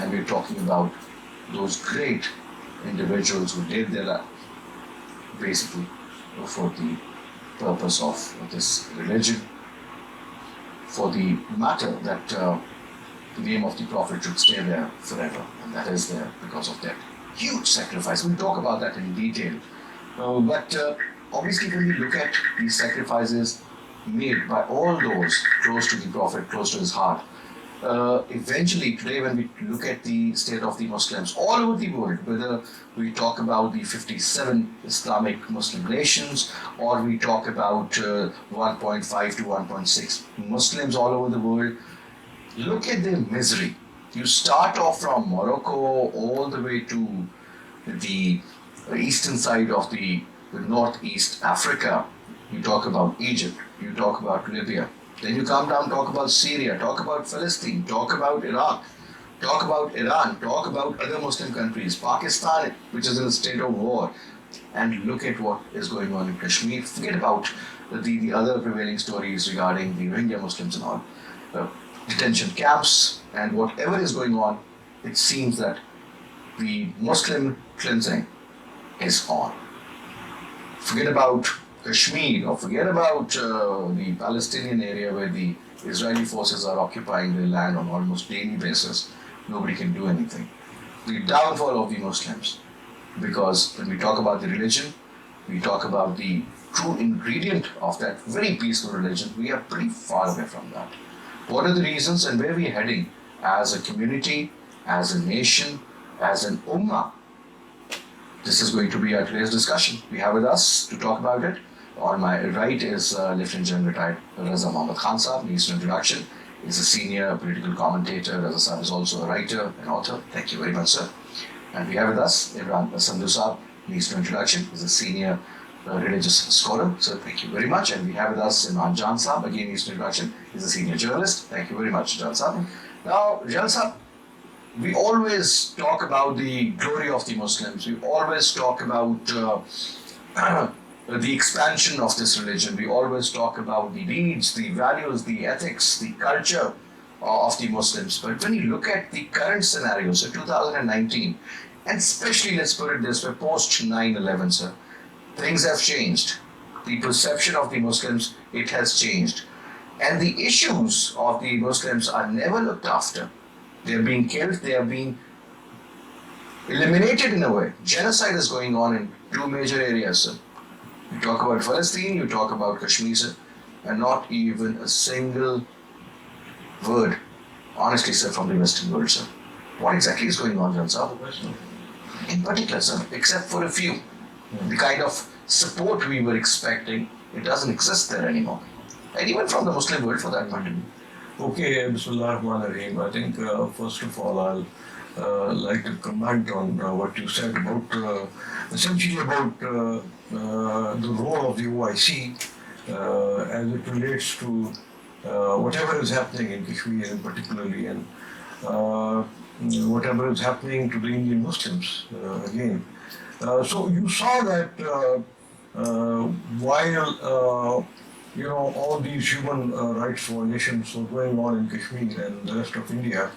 And we're talking about those great individuals who gave their life basically for the purpose of this religion, for the matter that the name of the Prophet should stay there forever, and that is there because of that huge sacrifice. We'll talk about that in detail. But obviously, when we look at these sacrifices made by all those close to the Prophet, close to his heart, eventually today when we look at the state of the Muslims all over the world, whether we talk about the 57 Islamic Muslim nations or we talk about 1.5 to 1.6 Muslims all over the world, look at their misery. You start off from Morocco all the way to the eastern side of the northeast Africa. You talk about Egypt, you talk about Libya. Then you come down, talk about Syria, talk about Palestine, talk about Iraq, talk about Iran, talk about other Muslim countries, Pakistan, which is in a state of war. And look at what is going on in Kashmir. Forget about the other prevailing stories regarding the Rohingya Muslims and all. Detention camps and whatever is going on, it seems that the Muslim cleansing is on. Forget about Kashmir or forget about the Palestinian area where the Israeli forces are occupying the land on almost daily basis. Nobody can do anything. The downfall of the Muslims, because when we talk about the religion, we talk about the true ingredient of that very peaceful religion, we are pretty far away from that. What are the reasons and where are we heading as a community, as a nation, as an ummah? This is going to be our today's discussion. We have with us to talk about it. On my right is Lieutenant General retired Raza Mohammad Khan Saab. Needs no introduction. He's a senior political commentator. Raza Saab is also a writer and author. Thank you very much, sir. And we have with us Imran Sandhu Saab. Needs no introduction. He's a senior religious scholar. So thank you very much. And we have with us Imran Jan Saab. Again, needs no introduction. He's a senior journalist. Thank you very much, Jan Saab. Now, Jan Saab, we always talk about the glory of the Muslims. We always talk about the expansion of this religion. We always talk about the deeds, the values, the ethics, the culture of the Muslims. But when you look at the current scenario, so 2019, and especially, let's put it this way, post 9/11, sir, things have changed. The perception of the Muslims, it has changed. And the issues of the Muslims are never looked after. They are being killed, they are being eliminated in a way. Genocide is going on in two major areas, sir. You talk about Palestine, you talk about Kashmir, sir, and not even a single word, honestly, sir, from the Western world, sir. What exactly is going on, Jan Saab? In particular, sir, except for a few. The kind of support we were expecting, it doesn't exist there anymore. And even from the Muslim world, for that matter. Okay, Bismillah ar-Rahman ar-Rahim. I think first of all I'll like to comment on what you said about essentially about the role of the OIC as it relates to whatever is happening in Kashmir and particularly and whatever is happening to the Indian Muslims again. So you saw that while all these human rights violations were going on in Kashmir and the rest of India,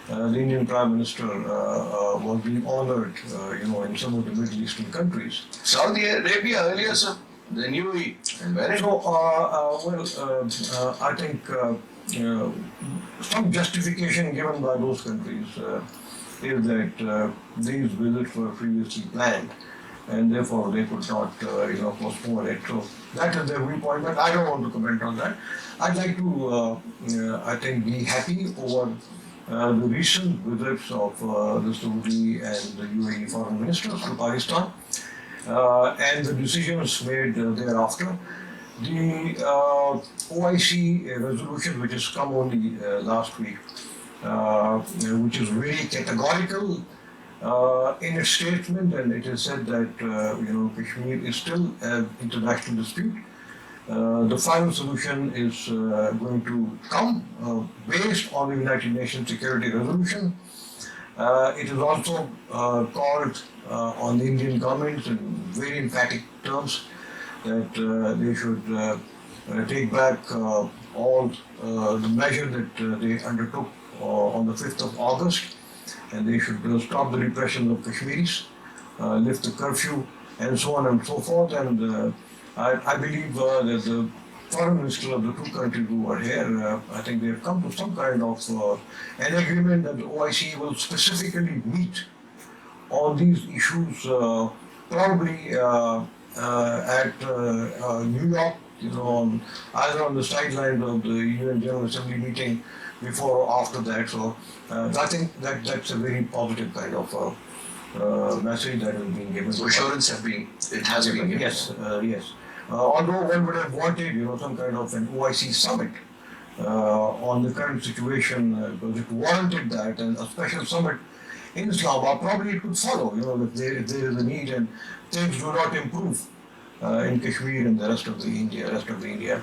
the Indian Prime Minister was being honored, in some of the Middle Eastern countries. Saudi Arabia earlier, sir, the UAE, and where? So, I think some justification given by those countries is that these visits were previously planned, and therefore they could not, postpone it. So that is their viewpoint, but I don't want to comment on that. I'd like to, be happy over the recent visits of the Saudi and the UAE foreign ministers to Pakistan and the decisions made thereafter. The OIC resolution, which has come only last week, which is very categorical in its statement, and it is said that Kashmir is still an international dispute. The final solution is going to come based on the United Nations Security Resolution. It is also called on the Indian government in very emphatic terms that they should take back all the measure that they undertook on the 5th of August and they should stop the repression of Kashmiris, lift the curfew, and so on and so forth. And I believe that the foreign minister of the two countries who are here, I think they have come to some kind of an agreement that the OIC will specifically meet on these issues, probably at New York, either on the sidelines of the UN General Assembly meeting before or after that. So I think that's a very positive kind of message that is being given. So assurance it has been given. Yes, yes. Although one would have wanted, some kind of an OIC summit on the current situation, because it warranted that, and a special summit in Islamabad, probably it could follow, if there is a need and things do not improve in Kashmir and the rest of the India.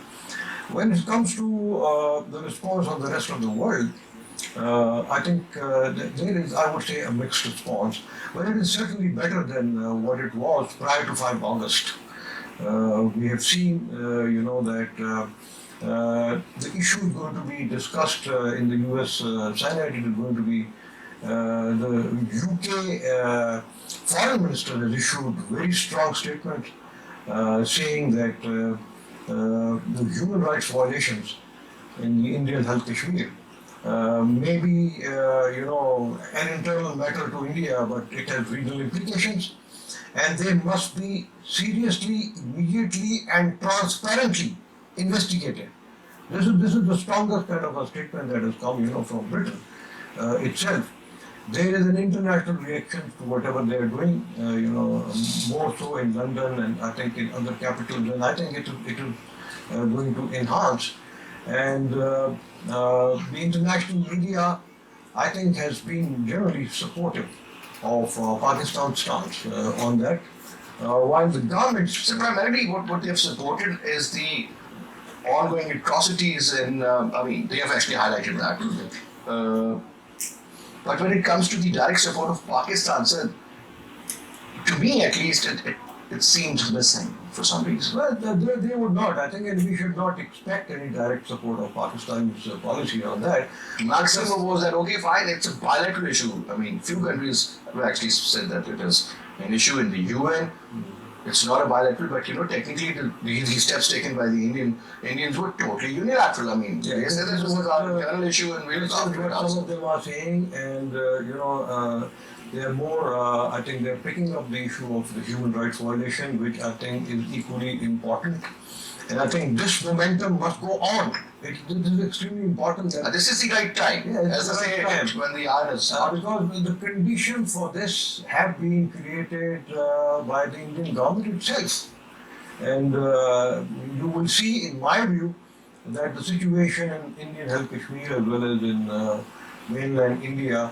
When it comes to the response of the rest of the world, I think there is, I would say, a mixed response, but it is certainly better than what it was prior to 5 August. We have seen, that the issue is going to be discussed in the US Senate. It is going to be the UK foreign minister has issued very strong statement saying that the human rights violations in the Indian Health Kashmir may be, an internal matter to India, but it has regional implications, and they must be seriously, immediately, and transparently investigated. This is the strongest kind of a statement that has come, from Britain itself. There is an international reaction to whatever they are doing, more so in London and I think in other capitals, and I think it is going to enhance. And the international media, I think, has been generally supportive of Pakistan's stance on that. While the governments, So primarily what they have supported is the ongoing atrocities in, they have actually highlighted that. But when it comes to the direct support of Pakistan, sir, to me at least, it seems missing for some reason. well, they would not. I think, and we should not expect any direct support of Pakistan's policy on that. Maximum was that, okay, fine, it's a bilateral issue. Few countries have actually said that it is an issue in the UN. It's not a bilateral, but technically these steps taken by the Indians were totally unilateral. They said this was a general issue and we'll This is talk what about some it. of them are saying, and they are more. I think they're picking up the issue of the human rights violation, which I think is equally important. And I think this momentum must go on. This is extremely important. That This is the right time, Yeah, it's as I the say, right time. when the iron is hot. because the conditions for this have been created by the Indian government itself. And you will see, in my view, that the situation in Indian Health Kashmir as well as in mainland India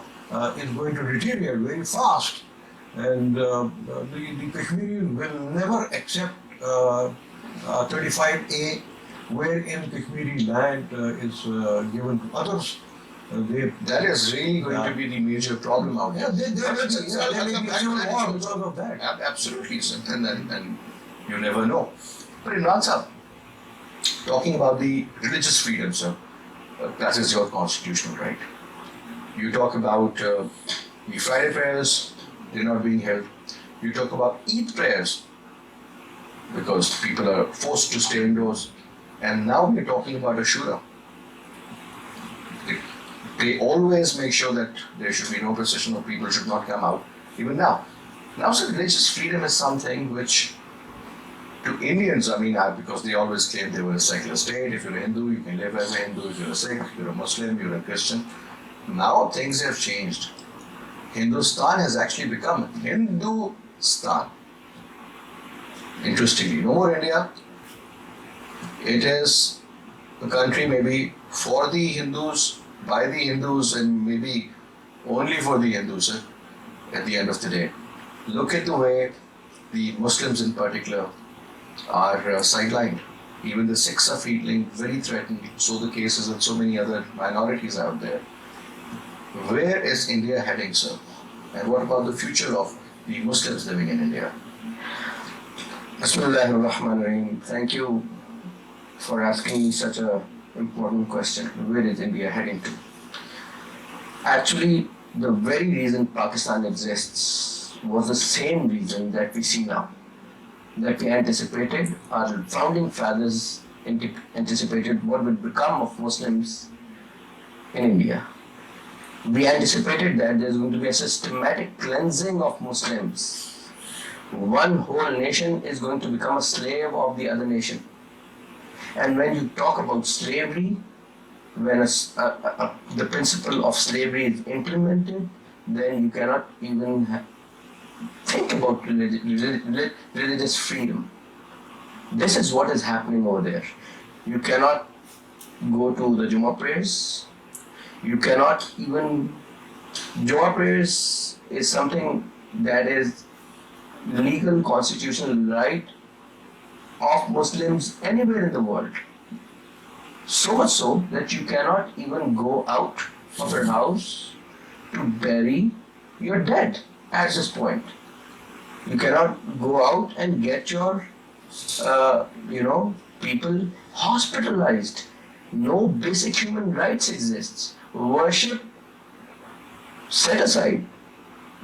is going to deteriorate very fast. And the Kashmiris will never accept 35A, wherein Kashmiri land is given to others. That is really going to be the major problem out Yeah, there. there may be civil war because of that. Absolutely, sir. And you never know. But Imran Sahib, talking about the religious freedom, sir, that is your constitutional right. You talk about the Friday prayers, they're not being held. You talk about Eid prayers, because people are forced to stay indoors. And now we're talking about Ashura. They always make sure that there should be no procession or people should not come out, even now. Now, sir, religious freedom is something which, to Indians, because they always claim they were a secular state. If you're a Hindu, you can live as a Hindu. If you're a Sikh, you're a Muslim, you're a Christian. Now things have changed. Hindustan has actually become Hindustan. Interestingly, no more India. It is a country maybe for the Hindus, by the Hindus, and maybe only for the Hindus at the end of the day. Look at the way the Muslims in particular are sidelined. Even the Sikhs are feeling very threatened. So the cases and so many other minorities out there. Where is India heading, sir? And what about the future of the Muslims living in India? Bismillahirrahmanirrahim. Thank you for asking me such a important question. Where is India heading to? Actually, the very reason Pakistan exists was the same reason that we see now, that we anticipated, our founding fathers anticipated what would become of Muslims in India. We anticipated that there's going to be a systematic cleansing of Muslims. One whole nation is going to become a slave of the other nation. And when you talk about slavery, when the principle of slavery is implemented, then you cannot even think about religious freedom. This is what is happening over there. You cannot go to the Jummah prayers. You cannot even. Jummah prayers is something that is legal constitutional right of Muslims anywhere in the world. So much so that you cannot even go out of your house to bury your dead at this point. You cannot go out and get your, people hospitalized. No basic human rights exists. Worship set aside.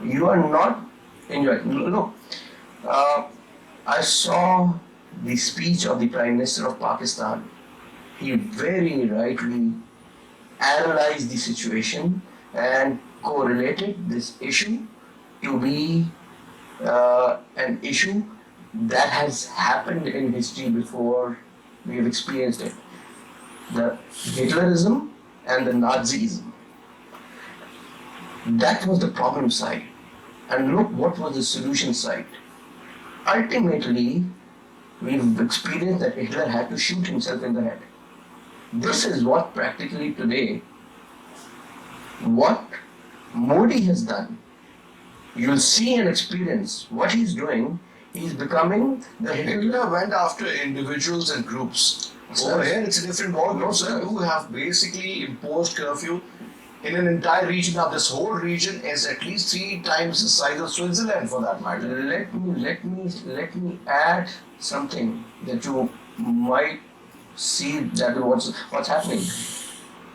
You are not enjoying. Look, I saw the speech of the Prime Minister of Pakistan. He very rightly analyzed the situation and correlated this issue to be an issue that has happened in history before we have experienced it. The Hitlerism and the Nazism. That was the problem side. And look what was the solution side. Ultimately, we've experienced that Hitler had to shoot himself in the head. This is what practically today, what Modi has done. You'll see and experience what he's doing. He's becoming the Hitler went after individuals and groups. Over here, it's a different ballgame, sir. You have basically imposed curfew in an entire region. Now, this whole region is at least 3 times the size of Switzerland, for that matter. Let me add something that you might see that what's happening.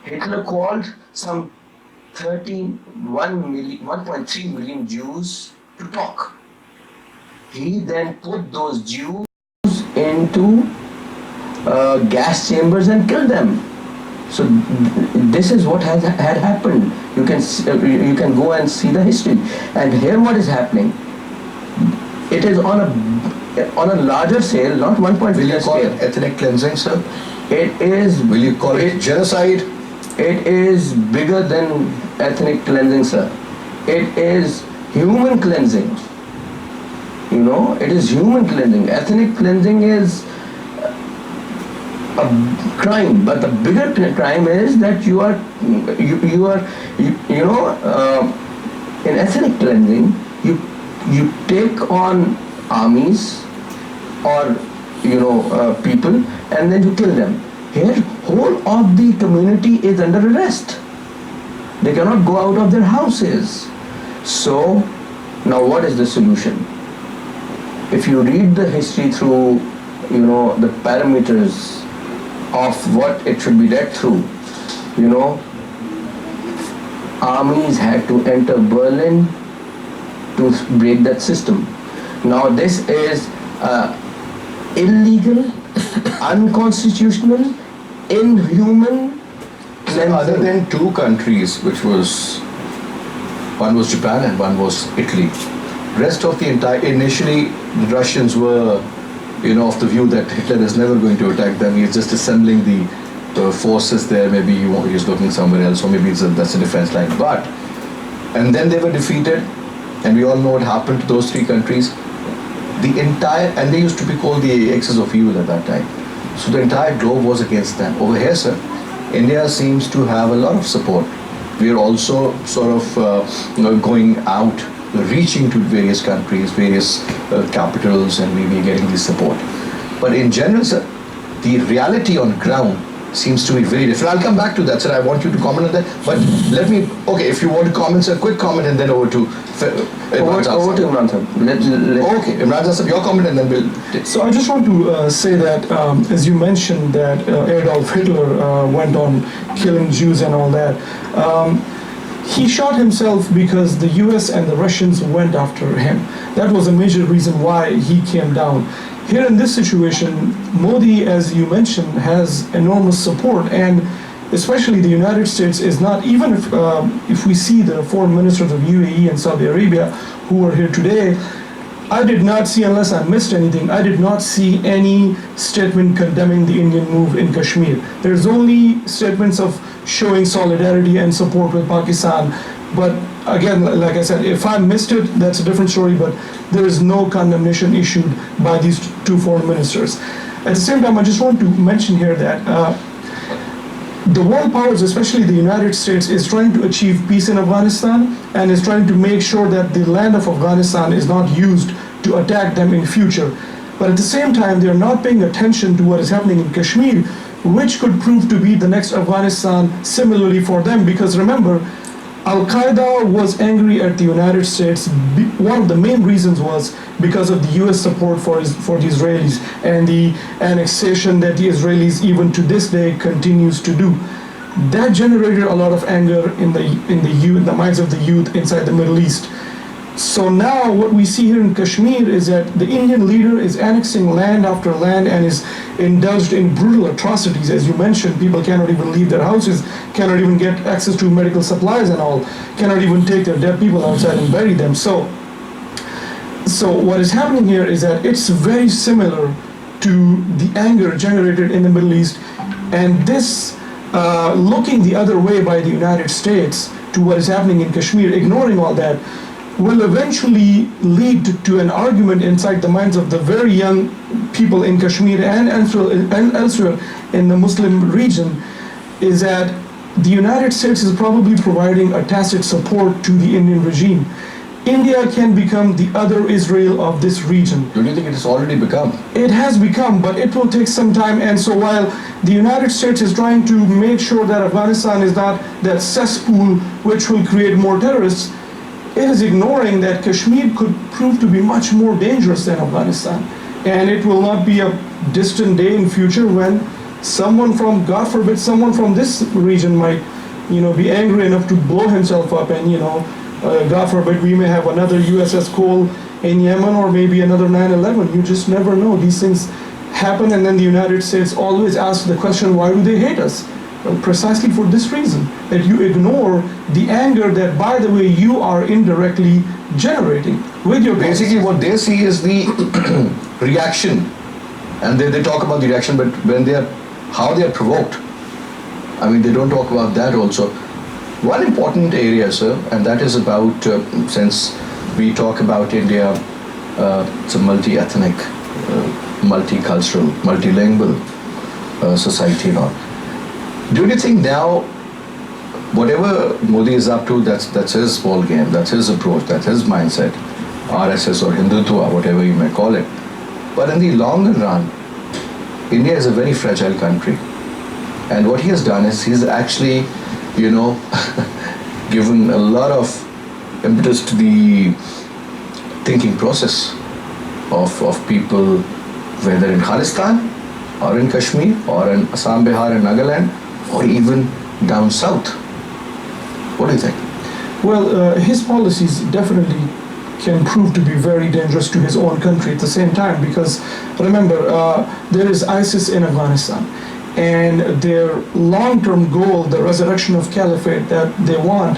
Hitler called some 1.3 million Jews to talk. He then put those Jews into gas chambers and killed them. So this is what had happened. You can go and see the history. And here what is happening? It is on a larger scale, not 1.5 Will you call scale. it ethnic cleansing, sir? It is. Will you call it genocide? It is bigger than ethnic cleansing, sir. It is human cleansing. It is human cleansing. Ethnic cleansing is a crime, but the bigger crime is that you are in ethnic cleansing, you take on armies or people and then you kill them. Here, whole of the community is under arrest. They cannot go out of their houses. So now what is the solution? If you read the history through the parameters of what it should be read through, armies had to enter Berlin to break that system. Now this is illegal, unconstitutional, inhuman cleansing. Other than 2 countries, one was Japan and one was Italy. Rest of the initially the Russians were of the view that Hitler is never going to attack them. He's just assembling the forces there. Maybe he's looking somewhere else, or maybe that's a defense line. And then they were defeated, and we all know what happened to those 3 countries. And they used to be called the axis of evil at that time. So the entire globe was against them. Over here, sir, India seems to have a lot of support. We are also sort of going out, reaching to various countries, various capitals, and maybe getting this support. But in general, sir, the reality on ground seems to be very different. I'll come back to that, sir. I want you to comment on that. But if you want to comment, sir, quick comment, and then over to Imran Sandhu. Okay, Imran Sandhu, your comment, and then we'll... So I just want to say that, as you mentioned, that Adolf Hitler went on killing Jews and all that. He shot himself because the US and the Russians went after him. That was a major reason why he came down. Here in this situation, Modi, as you mentioned, has enormous support, and especially the United States is not, even if we see the foreign ministers of UAE and Saudi Arabia who are here today, I did not see, unless I missed anything, I did not see any statement condemning the Indian move in Kashmir. There's only statements of showing solidarity and support with Pakistan. But again, like I said, if I missed it, that's a different story, but there is no condemnation issued by these two foreign ministers. At the same time, I just want to mention here that the world powers, especially the United States, is trying to achieve peace in Afghanistan and is trying to make sure that the land of Afghanistan is not used to attack them in future. But at the same time, they are not paying attention to what is happening in Kashmir, which could prove to be the next Afghanistan similarly for them. Because remember, Al-Qaeda was angry at the United States. One of the main reasons was because of the US support for the Israelis and the annexation that the Israelis even to this day continues to do. That generated a lot of anger in the minds of the youth inside the Middle East. So now what we see here in Kashmir is that the Indian leader is annexing land after land and is indulged in brutal atrocities. As you mentioned, people cannot even leave their houses, cannot even get access to medical supplies and all, cannot even take their dead people outside and bury them. So what is happening here is that it's very similar to the anger generated in the Middle East, and this looking the other way by the United States to what is happening in Kashmir, ignoring all that, will eventually lead to an argument inside the minds of the very young people in Kashmir and elsewhere in the Muslim region, is that the United States is probably providing a tacit support to the Indian regime. India can become the other Israel of this region. Don't you think it has already become? It has become, but it will take some time. And so while the United States is trying to make sure that Afghanistan is not that cesspool which will create more terrorists, it is ignoring that Kashmir could prove to be much more dangerous than Afghanistan. And it will not be a distant day in future when someone from, God forbid, someone from this region might, be angry enough to blow himself up, and, God forbid, we may have another USS Cole in Yemen, or maybe another 9/11. You just never know. These things happen, and then the United States always asks the question, why do they hate us? Well, precisely for this reason, that you ignore the anger that, by the way, you are indirectly generating with your Basically, what they see is the reaction, and they talk about the reaction, but when how they are provoked, I mean, they don't talk about that also. One important area, sir, and that is about, since we talk about India, it's a multi-ethnic, multicultural, multilingual society and all. Do you think now, whatever Modi is up to, that's his ball game, that's his approach, that's his mindset, RSS or Hindutva, whatever you may call it. But in the longer run, India is a very fragile country. And what he has done is he's actually, given a lot of impetus to the thinking process of people, whether in Khalistan or in Kashmir or in Assam, Bihar and Nagaland, or even down south. What do you think? Well, his policies definitely can prove to be very dangerous to his own country at the same time, because remember, there is ISIS in Afghanistan, and their long-term goal, the resurrection of caliphate that they want,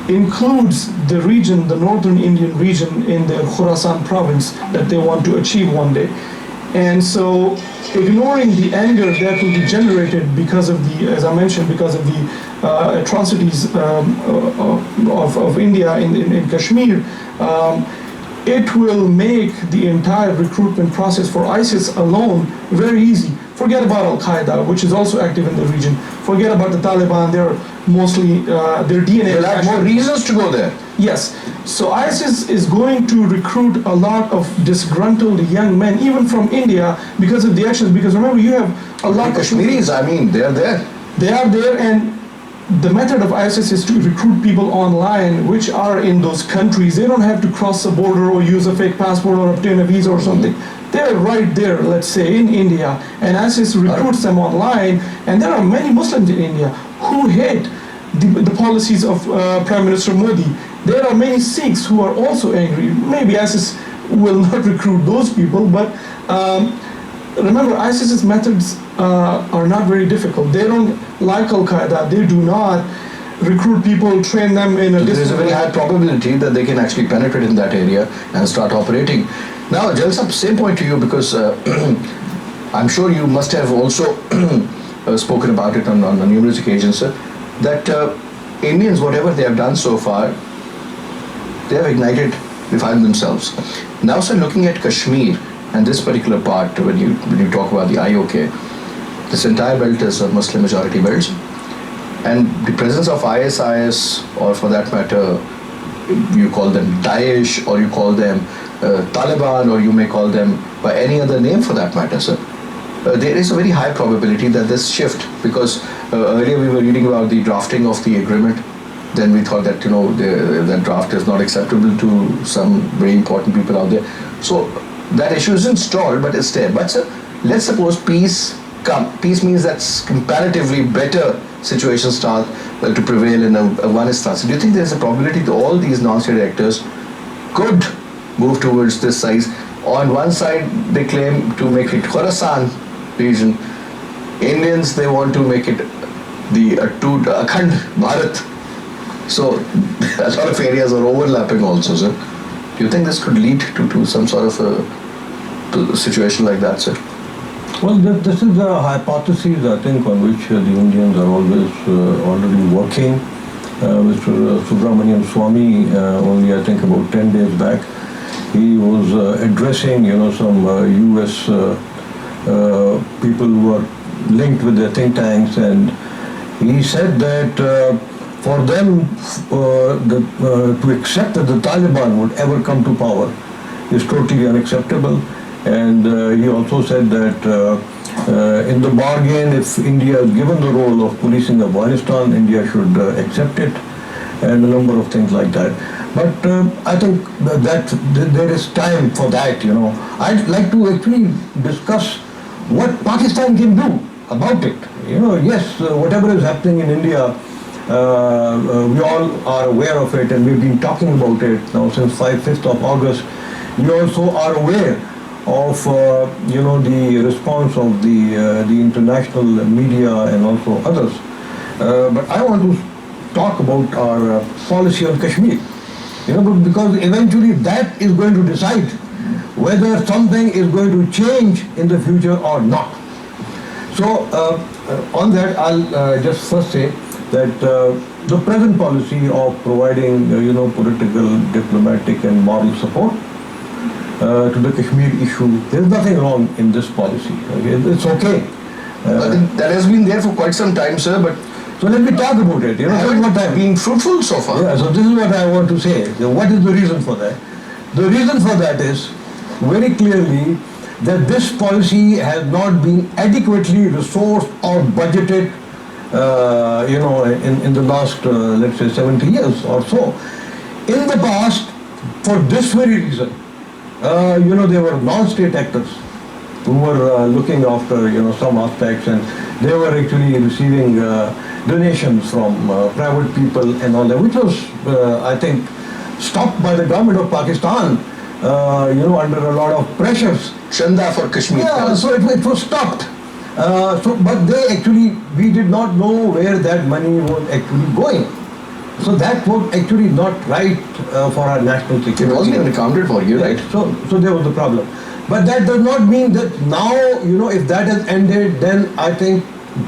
includes the region, the northern Indian region in the Khorasan province that they want to achieve one day. And so ignoring the anger that will be generated because of the, as I mentioned, because of the atrocities of India in Kashmir, it will make the entire recruitment process for ISIS alone very easy. Forget about Al-Qaeda, which is also active in the region. Forget about the Taliban, they're mostly, their DNA. They'll have more reasons to go there. Yes. So ISIS is going to recruit a lot of disgruntled young men, even from India, because of the actions. Because remember, you have a lot of Kashmiris, I mean, they are there. They are there, and the method of ISIS is to recruit people online which are in those countries. They don't have to cross the border or use a fake passport or obtain a visa or something. They're right there, let's say, in India, and ISIS recruits them online, and there are many Muslims in India who hate the policies of Prime Minister Modi. There are many Sikhs who are also angry. Maybe ISIS will not recruit those people, but remember, ISIS's methods are not very difficult. They don't like Al Qaeda. They do not recruit people, train them in a So there is a different very way. high probability that they can actually penetrate in that area and start operating. Now, Jalsab, same point to you, because I'm sure you must have also spoken about it on numerous occasions, sir, that Indians, whatever they have done so far, they have ignited the fire themselves. Now, sir, looking at Kashmir and this particular part, when you talk about the IOK, this entire belt is a Muslim majority belt, and the presence of ISIS, or for that matter, you call them Daesh, or you call them Taliban, or you may call them by any other name for that matter, sir. There is a very high probability that this shift, because earlier we were reading about the drafting of the agreement, then we thought that that draft is not acceptable to some very important people out there. So that issue isn't stalled, but it's there. But sir, let's suppose peace come. Peace means that's comparatively better situation start to prevail in Afghanistan. So do you think there's a probability that all these non-state actors could move towards this size? On one side, they claim to make it Khorasan region. Indians, they want to make it the Akhand Bharat. So a lot of areas are overlapping also, sir. Do you think this could lead to some sort of a situation like that, sir? Well, this is a hypothesis, I think, on which the Indians are always already working. Mr. Subramanian Swamy, only I think about 10 days back, he was addressing, some US people who are linked with the think tanks, and he said that for them to accept that the Taliban would ever come to power is totally unacceptable. And he also said that in the bargain, if India is given the role of policing Afghanistan, India should accept it, and a number of things like that. But I think that there is time for that, I'd like to actually discuss what Pakistan can do about it. Yes, whatever is happening in India, we all are aware of it, and we've been talking about it now since 5th of August. We also are aware of the response of the international media and also others. But I want to talk about our policy on Kashmir, because eventually that is going to decide whether something is going to change in the future or not. So on that, I'll just first say that the present policy of providing political, diplomatic and moral support to the Kashmir issue, there's nothing wrong in this policy. It's okay. That has been there for quite some time, sir, but So let me talk about it. haven't been fruitful so far. Yeah, so this is what I want to say. So what is the reason for that? The reason for that is very clearly that this policy has not been adequately resourced or budgeted in the last, let's say, 70 years or so. In the past, for this very reason, there were non-state actors who were looking after, some aspects, and they were actually receiving donations from private people and all that, which was, I think, stopped by the government of Pakistan, under a lot of pressures. Chanda for Kashmir. Yeah, so it was stopped. But we did not know where that money was actually going. So that was actually not right for our national security. It wasn't even accounted for, you're right. So there was the problem. But that does not mean that now, if that has ended, then I think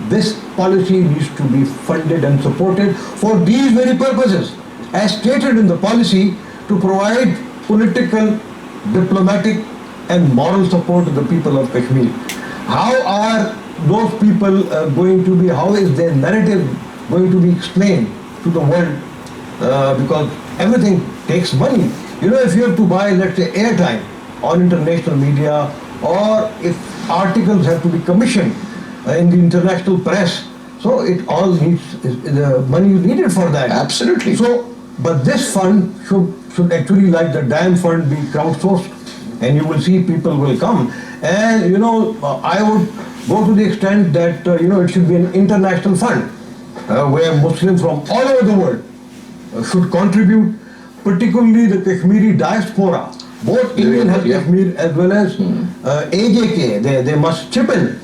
this policy needs to be funded and supported for these very purposes, as stated in the policy, to provide political, diplomatic and moral support to the people of Kashmir. How are those people going to be, how is their narrative going to be explained to the world? Because everything takes money. If you have to buy, let's say, airtime on international media, or if articles have to be commissioned in the international press, so it all needs, the money is needed for that. Absolutely. So, but this fund should actually, like the DAM fund, be crowdsourced, and you will see people will come. And I would go to the extent that it should be an international fund. where Muslims from all over the world should contribute, particularly the Kashmiri diaspora. Both Indian Health Kashmir as well as AJK, they must chip in.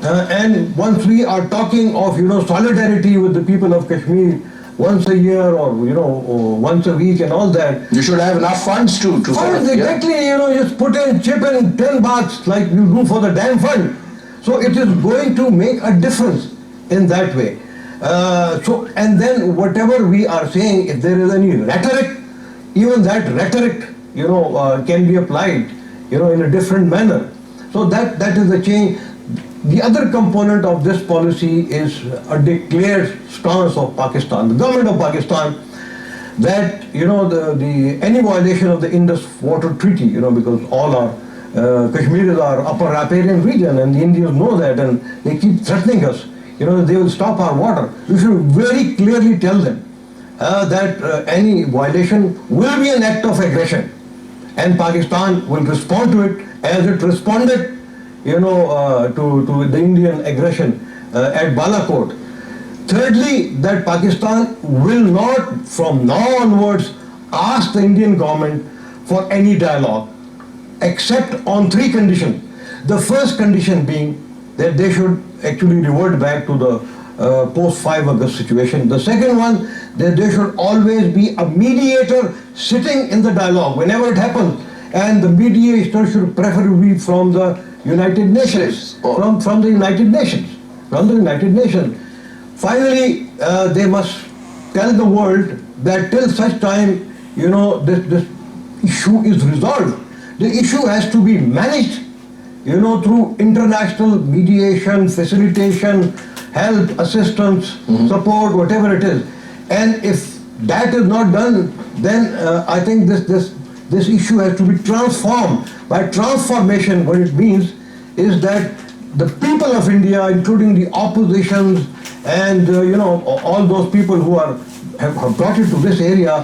And once we are talking of solidarity with the people of Kashmir once a year or or once a week and all that. You should have enough funds to Funds, exactly, just put in, chip in 10 bucks like you do for the dam fund. So it is going to make a difference in that way. And then whatever we are saying, if there is any rhetoric, even that rhetoric, can be applied, in a different manner. So that is the change. The other component of this policy is a declared stance of Pakistan, the government of Pakistan, that any violation of the Indus Water Treaty, because all our Kashmir is our upper riparian region, and the Indians know that, and they keep threatening us. They will stop our water. We should very clearly tell them that any violation will be an act of aggression, and Pakistan will respond to it as it responded to the Indian aggression at Balakot. Thirdly, that Pakistan will not from now onwards ask the Indian government for any dialogue except on 3 conditions. The first condition being that they should actually revert back to the post-5 August situation. The second one, that there should always be a mediator sitting in the dialogue whenever it happens, and the mediator should preferably be from the United Nations, from the United Nations. Finally, they must tell the world that till such time, this issue is resolved, the issue has to be managed, through international mediation, facilitation, help, assistance, support, whatever it is. And if that is not done, then I think this issue has to be transformed. By transformation, what it means is that the people of India, including the oppositions and all those people who have brought it to this area,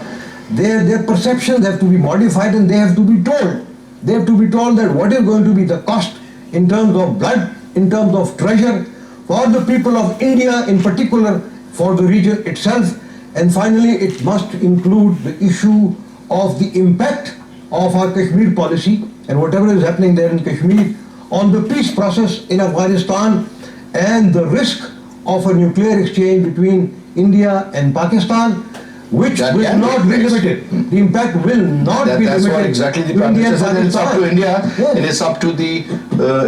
their perceptions have to be modified, and they have to be told. They have to be told that what is going to be the cost in terms of blood, in terms of treasure, for the people of India in particular, for the region itself. And finally, it must include the issue of the impact of our Kashmir policy and whatever is happening there in Kashmir on the peace process in Afghanistan, and the risk of a nuclear exchange between India and Pakistan, which will not be limited. The impact will not be limited. That's what exactly the Prime Minister said. It's up to India, and it's up to the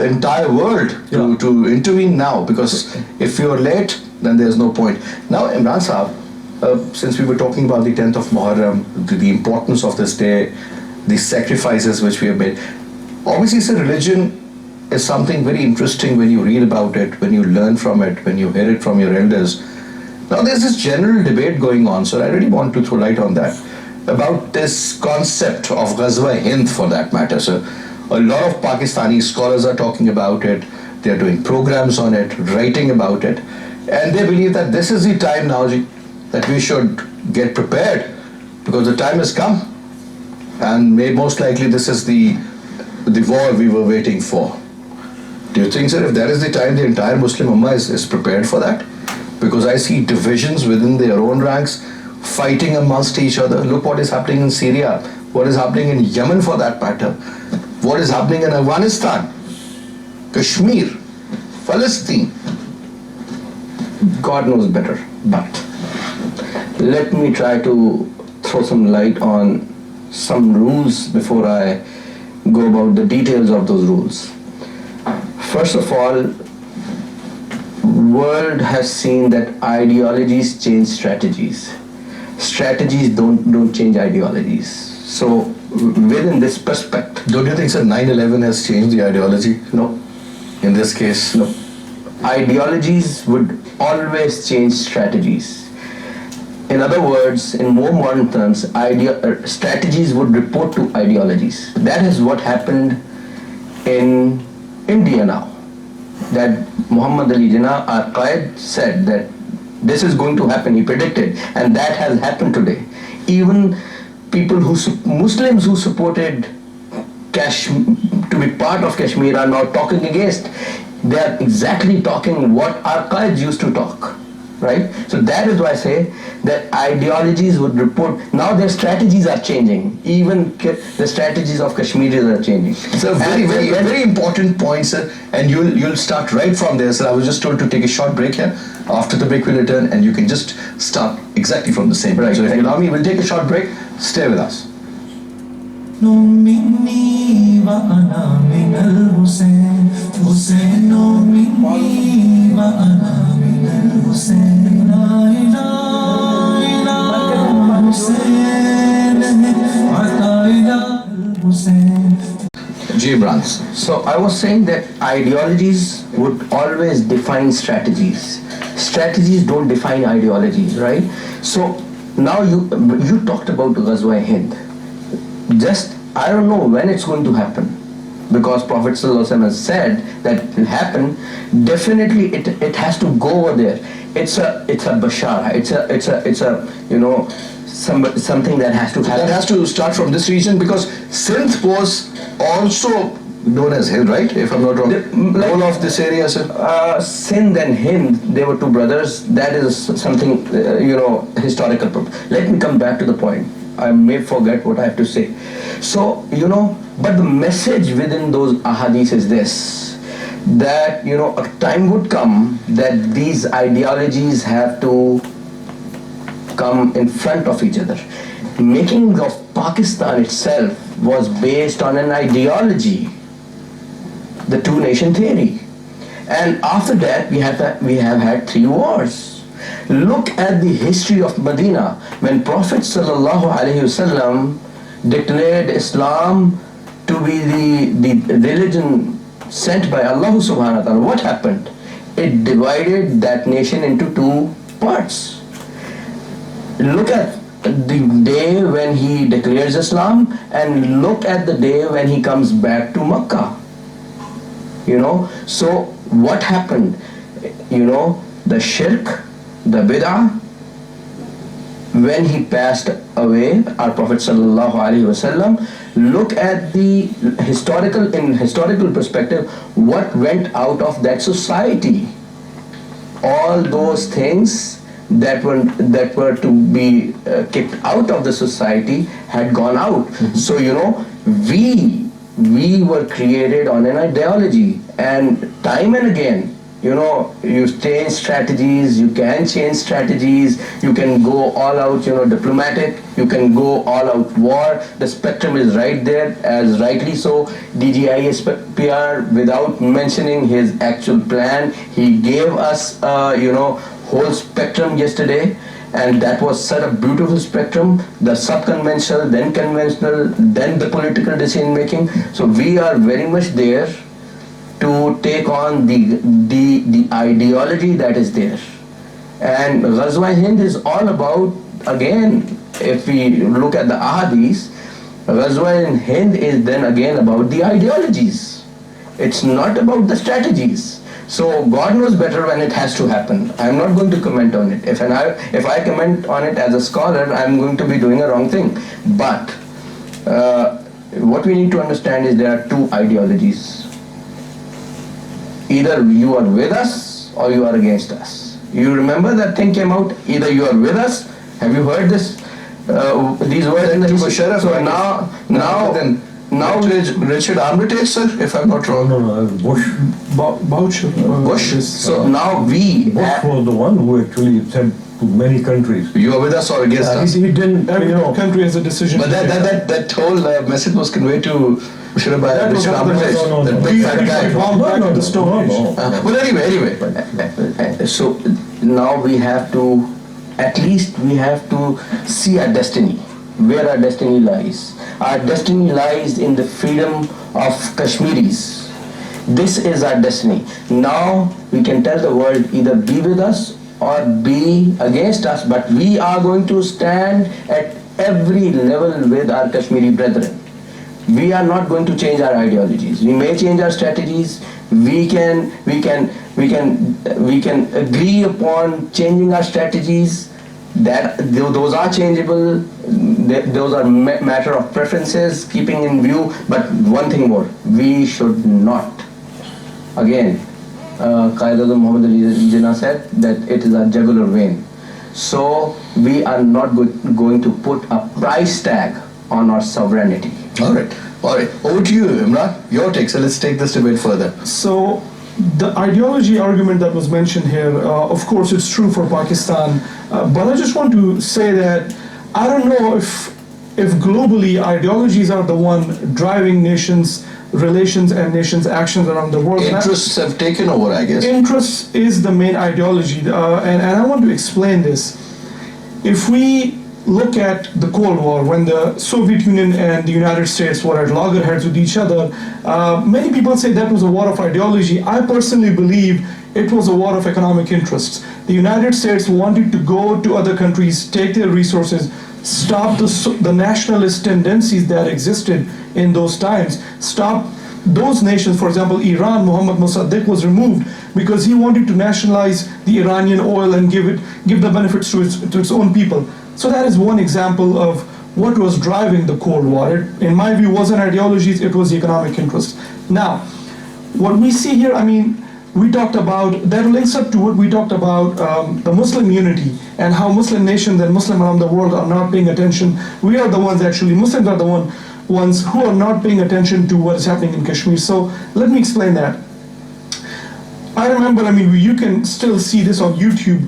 entire world to intervene now, because if you're late, then there's no point. Now, Imran Sahab, since we were talking about the 10th of Muharram, the importance of this day, the sacrifices which we have made, obviously, sir, religion is something very interesting when you read about it, when you learn from it, when you hear it from your elders. Now there's this general debate going on, so I really want to throw light on that, about this concept of Ghazwa Hind, for that matter, sir. A lot of Pakistani scholars are talking about it, they're doing programs on it, writing about it, and they believe that this is the time now that we should get prepared, because the time has come, and most likely this is the war we were waiting for. Do you think, sir, if that is the time the entire Muslim Ummah is prepared for that? Because I see divisions within their own ranks, fighting amongst each other. Look what is happening in Syria, what is happening in Yemen for that matter, what is happening in Afghanistan, Kashmir, Palestine. God knows better, but let me try to throw some light on some rules before I go about the details of those rules. First of all, world has seen that ideologies change strategies. Strategies don't change ideologies. So within this perspective, Don't you think, sir, 9/11 has changed the ideology? no, In this case, no. Ideologies would always change strategies. In other words, in more modern terms, strategies would report to ideologies. That is what happened in India now. That Muhammad Ali Jinnah, our Qaid, said that this is going to happen, he predicted, and that has happened today. Even people Muslims who supported to be part of Kashmir are now talking against. They are exactly talking what our Qaids used to talk. right? So that is why I say that ideologies would report. Now their strategies are changing. Even the strategies of Kashmiris are changing. So very important point, sir. And you'll start right from there, sir. I was just told to take a short break here. After the break, we'll return, and you can just start exactly from the same. Right. So if you allow me, we'll take a short break. Stay with us. مني وأنا من الحسين حسين مني وأنا من الحسين لا إله إلا حسين عطا إلى الحسين. G. Brands. So I was saying that ideologies would always define strategies. Strategies don't define ideologies, right? So now you talked about Ghazwa Hind. Just I don't know when it's going to happen, because Prophet ﷺ has said that it will happen. Definitely it has to go over there. It's a bashara. It's a something that has to happen. That has to start from this region, because Sindh was also known as Hind, right? If I'm not wrong. All of this area, sir. Sindh and Hind, they were two brothers. That is something historical. Let me come back to the point. I may forget what I have to say. So, but the message within those ahadith is this, that, a time would come that these ideologies have to come in front of each other. Making of Pakistan itself was based on an ideology, the two-nation theory. And after that, we have had 3 wars. Look at the history of Medina. When Prophet ﷺ declared Islam to be the religion sent by Allah subhanahu wa ta'ala, what happened? It divided that nation into 2 parts. Look at the day when he declares Islam, and look at the day when he comes back to Makkah. So what happened? The shirk, the bid'ah, when he passed away, our Prophet ﷺ, look at the historical perspective, what went out of that society. All those things that were to be kicked out of the society had gone out. So we were created on an ideology, and time and again, you change strategies, you can change strategies, you can go all out, diplomatic, you can go all out war. The spectrum is right there, as rightly so. DGISPR, without mentioning his actual plan, he gave us, whole spectrum yesterday, and that was such a beautiful spectrum, the sub-conventional, then conventional, then the political decision making. So we are very much there to take on the ideology that is there. And Ghazwa Hind is all about, again, if we look at the ahadith, Ghazwa Hind is then again about the ideologies. It's not about the strategies. So God knows better when it has to happen. I'm not going to comment on it. If I comment on it as a scholar, I'm going to be doing a wrong thing. But what we need to understand is there are 2 ideologies. Either you are with us or you are against us. You remember that thing came out, either you are with us. Have you heard this? These words in the history. So now Richard Armitage, sir, if I'm not wrong. No, Bush. Bush. So now we Bush was the one who actually sent to many countries. You are with us or against us? He didn't, Every country has a decision. But that whole message was conveyed to Richard Armitage, that big fat guy. No. Well, anyway. So now we have to see our destiny, where our destiny lies. Our destiny lies in the freedom of Kashmiris. This is our destiny. Now we can tell the world, either be with us or be against us, but we are going to stand at every level with our Kashmiri brethren. We are not going to change our ideologies. We may change our strategies. We can agree upon changing our strategies. That those are changeable. Those are matter of preferences, keeping in view. But one thing more: we should not, again, Qaeda Muhammad Ali Jinnah said that it is a jugular vein. So we are not going to put a price tag on our sovereignty. All right. Over to you, Imran. Your take. So let's take this debate further. So the ideology argument that was mentioned here, of course, it's true for Pakistan, but I just want to say that I don't know if globally ideologies are the one driving nations' relations and nations' actions around the world. Interests have taken over, I guess. Interest is the main ideology, and I want to explain this. If we look at the Cold War, when the Soviet Union and the United States were at loggerheads with each other, many people say that was a war of ideology. I personally believe it was a war of economic interests. The United States wanted to go to other countries, take their resources, stop the nationalist tendencies that existed in those times, stop those nations. For example, Iran, Mohammad Mossadegh was removed because he wanted to nationalize the Iranian oil and give the benefits to its own people. So that is one example of what was driving the Cold War. It, in my view, wasn't ideologies, it was the economic interest. Now, what we see here, I mean, we talked about, that links up to what we talked about, the Muslim unity and how Muslim nations and Muslims around the world are not paying attention. We are the ones, actually, Muslims are the ones who are not paying attention to what is happening in Kashmir. So let me explain that. I remember, I mean, you can still see this on YouTube.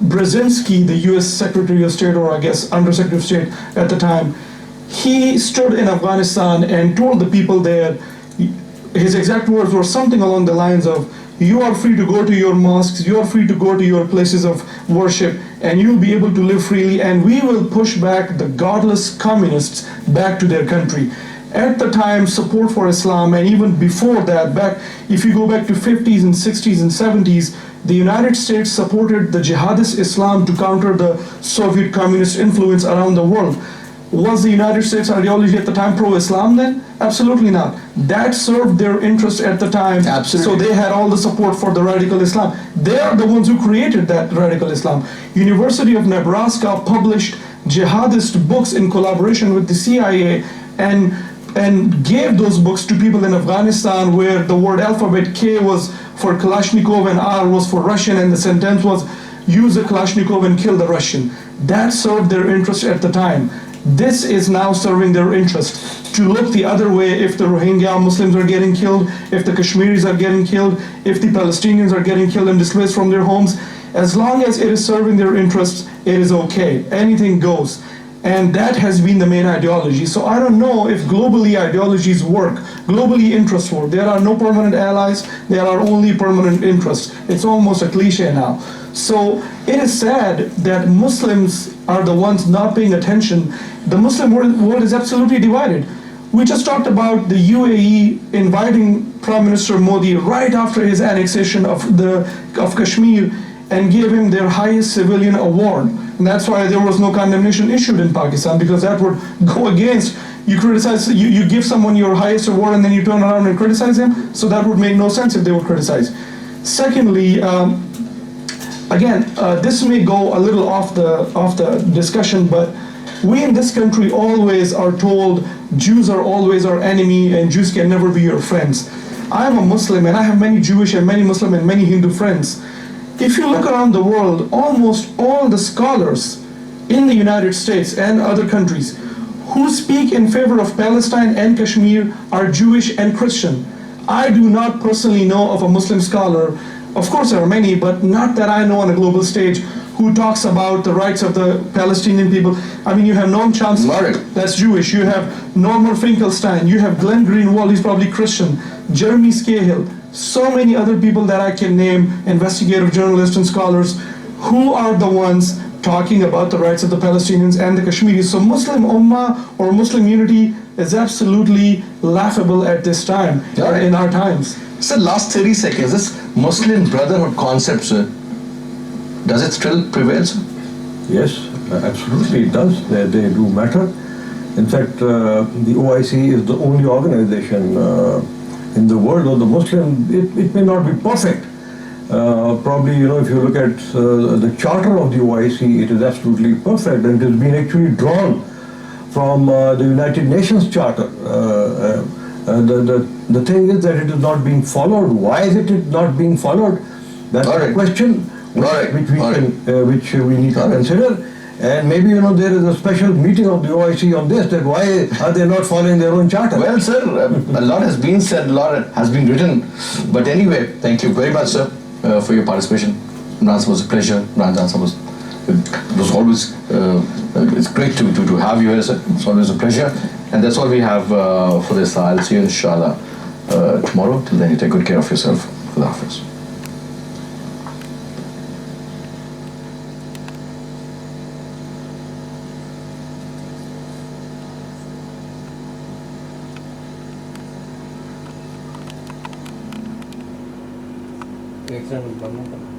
Brzezinski, the US Secretary of State, or I guess Undersecretary of State at the time, he stood in Afghanistan and told the people there, his exact words were something along the lines of, you are free to go to your mosques, you are free to go to your places of worship, and you'll be able to live freely, and we will push back the godless communists back to their country. At the time, support for Islam, and even before that, if you go back to 50s and 60s and 70s, the United States supported the jihadist Islam to counter the Soviet communist influence around the world. Was the United States ideology at the time pro-Islam then? Absolutely not. That served their interest at the time. Absolutely. So they had all the support for the radical Islam. They are the ones who created that radical Islam. University of Nebraska published jihadist books in collaboration with the CIA and gave those books to people in Afghanistan, where the word alphabet K was for Kalashnikov and R was for Russian, and the sentence was, use a Kalashnikov and kill the Russian. That served their interest at the time. This is now serving their interest to look the other way if the Rohingya Muslims are getting killed, if the Kashmiris are getting killed, if the Palestinians are getting killed and displaced from their homes. As long as it is serving their interests, it is okay. Anything goes. And that has been the main ideology. So I don't know if globally ideologies work, globally interests work. There are no permanent allies, there are only permanent interests. It's almost a cliche now. So it is sad that Muslims are the ones not paying attention. The Muslim world is absolutely divided. We just talked about the UAE inviting Prime Minister Modi right after his annexation of Kashmir and gave him their highest civilian award. And that's why there was no condemnation issued in Pakistan, because that would go against, you give someone your highest award and then you turn around and criticize him, so that would make no sense if they would criticize. Secondly, again, this may go a little off the discussion, but we in this country always are told Jews are always our enemy and Jews can never be your friends. I am a Muslim and I have many Jewish and many Muslim and many Hindu friends. If you look around the world, almost all the scholars in the United States and other countries who speak in favor of Palestine and Kashmir are Jewish and Christian. I do not personally know of a Muslim scholar, of course there are many, but not that I know on a global stage, who talks about the rights of the Palestinian people. I mean, you have Noam Chomsky, that's Jewish. You have Norman Finkelstein. You have Glenn Greenwald, he's probably Christian. Jeremy Scahill. So many other people that I can name, investigative journalists and scholars, who are the ones talking about the rights of the Palestinians and the Kashmiris. So Muslim Ummah or Muslim unity is absolutely laughable at this time, in our times. So last 30 seconds, this Muslim Brotherhood concept, sir, does it still prevail, sir? Yes, absolutely it does. They do matter. In fact, the OIC is the only organization in the world, or the Muslim, it may not be perfect. Probably, if you look at the charter of the OIC, it is absolutely perfect, and it has been actually drawn from the United Nations Charter. The thing is that it is not being followed. Why is it not being followed? That's All a right. question which we need to consider. And maybe there is a special meeting of the OIC on this. That why are they not following their own charter? Well, sir, a lot has been said, a lot has been written. But anyway, thank you very much, sir, for your participation. Imran, it was a pleasure. Imran, it was always it's great to have you here, sir. It's always a pleasure. And that's all we have for this. I'll see you, inshallah, tomorrow. Till then, you take good care of yourself. Khuda Hafiz. एक second